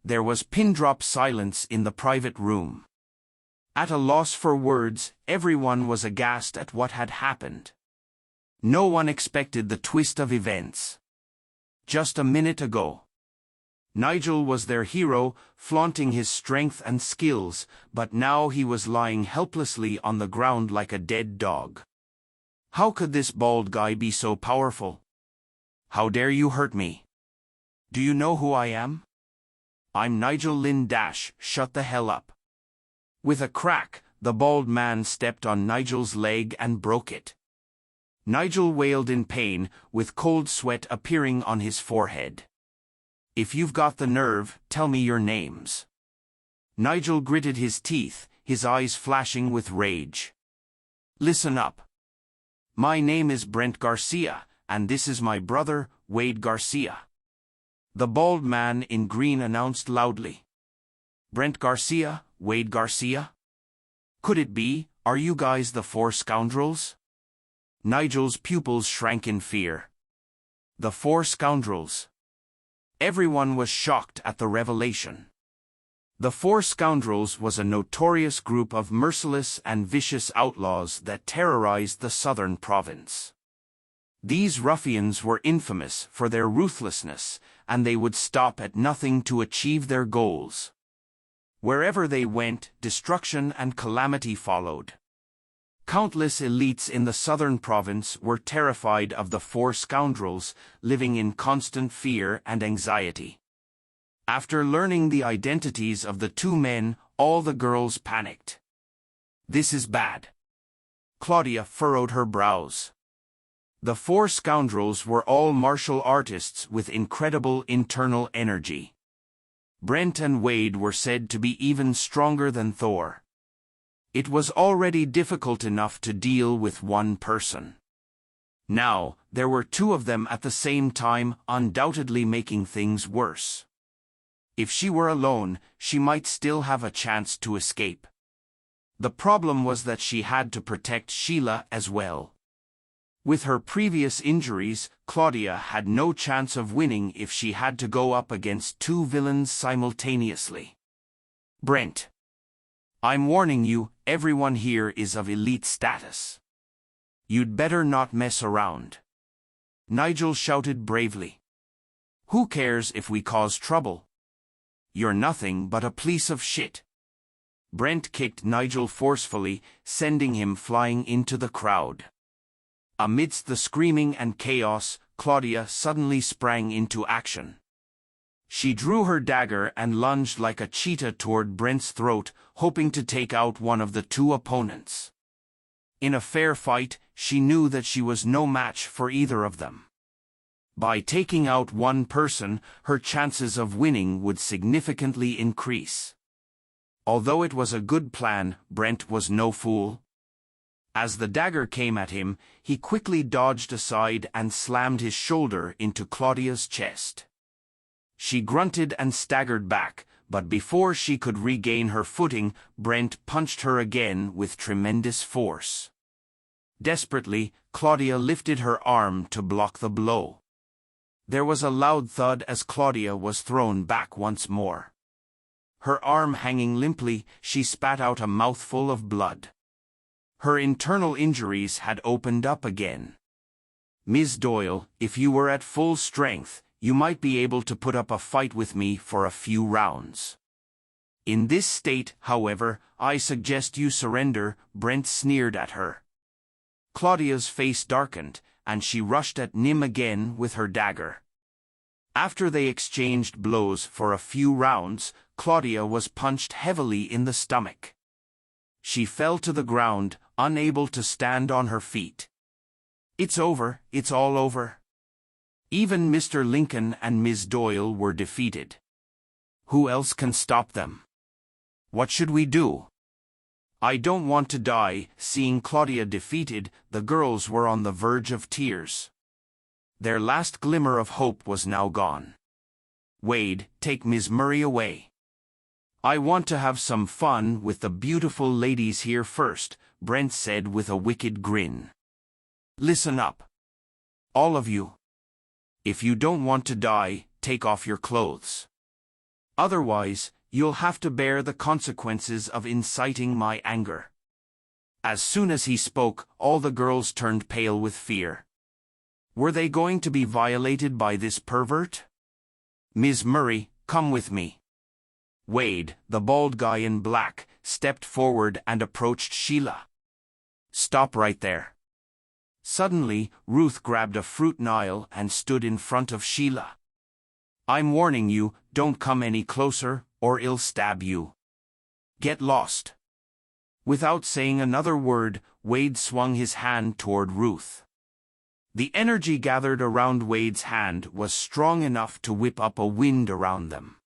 There was pin-drop silence in the private room. At a loss for words, everyone was aghast at what had happened. No one expected the twist of events. Just a minute ago, Nigel was their hero, flaunting his strength and skills, but now he was lying helplessly on the ground like a dead dog. How could this bald guy be so powerful? How dare you hurt me? Do you know who I am? I'm Nigel Lynn Dash, shut the hell up. With a crack, the bald man stepped on Nigel's leg and broke it. Nigel wailed in pain, with cold sweat appearing on his forehead. If you've got the nerve, tell me your names. Nigel gritted his teeth, his eyes flashing with rage. Listen up. My name is Brent Garcia, and this is my brother, Wade Garcia. The bald man in green announced loudly. Brent Garcia, Wade Garcia? Could it be, are you guys the four scoundrels? Nigel's pupils shrank in fear. The four scoundrels. Everyone was shocked at the revelation. The Four Scoundrels was a notorious group of merciless and vicious outlaws that terrorized the southern province. These ruffians were infamous for their ruthlessness, and they would stop at nothing to achieve their goals. Wherever they went, destruction and calamity followed. Countless elites in the southern province were terrified of the Four Scoundrels, living in constant fear and anxiety. After learning the identities of the two men, all the girls panicked. This is bad. Claudia furrowed her brows. The Four Scoundrels were all martial artists with incredible internal energy. Brent and Wade were said to be even stronger than Thor. It was already difficult enough to deal with one person. Now, there were two of them at the same time, undoubtedly making things worse. If she were alone, she might still have a chance to escape. The problem was that she had to protect Sheila as well. With her previous injuries, Claudia had no chance of winning if she had to go up against two villains simultaneously. Brent. I'm warning you, everyone here is of elite status. You'd better not mess around. Nigel shouted bravely. Who cares if we cause trouble? You're nothing but a piece of shit. Brent kicked Nigel forcefully, sending him flying into the crowd. Amidst the screaming and chaos, Claudia suddenly sprang into action. She drew her dagger and lunged like a cheetah toward Brent's throat, hoping to take out one of the two opponents. In a fair fight, she knew that she was no match for either of them. By taking out one person, her chances of winning would significantly increase. Although it was a good plan, Brent was no fool. As the dagger came at him, he quickly dodged aside and slammed his shoulder into Claudia's chest. She grunted and staggered back, but before she could regain her footing, Brent punched her again with tremendous force. Desperately, Claudia lifted her arm to block the blow. There was a loud thud as Claudia was thrown back once more. Her arm hanging limply, she spat out a mouthful of blood. Her internal injuries had opened up again. Ms. Doyle, if you were at full strength, you might be able to put up a fight with me for a few rounds. In this state, however, I suggest you surrender, Brent sneered at her. Claudia's face darkened, and she rushed at Nim again with her dagger. After they exchanged blows for a few rounds, Claudia was punched heavily in the stomach. She fell to the ground, unable to stand on her feet. It's over, it's all over. Even Mr. Lincoln and Ms. Doyle were defeated. Who else can stop them? What should we do? I don't want to die. Seeing Claudia defeated, the girls were on the verge of tears. Their last glimmer of hope was now gone. Wade, take Ms. Murray away. I want to have some fun with the beautiful ladies here first, Brent said with a wicked grin. Listen up. All of you. If you don't want to die, take off your clothes. Otherwise, you'll have to bear the consequences of inciting my anger. As soon as he spoke, all the girls turned pale with fear. Were they going to be violated by this pervert? Ms. Murray, come with me. Wade, the bald guy in black, stepped forward and approached Sheila. Stop right there. Suddenly, Ruth grabbed a fruit knife and stood in front of Sheila. I'm warning you, don't come any closer, or I'll stab you. Get lost. Without saying another word, Wade swung his hand toward Ruth. The energy gathered around Wade's hand was strong enough to whip up a wind around them.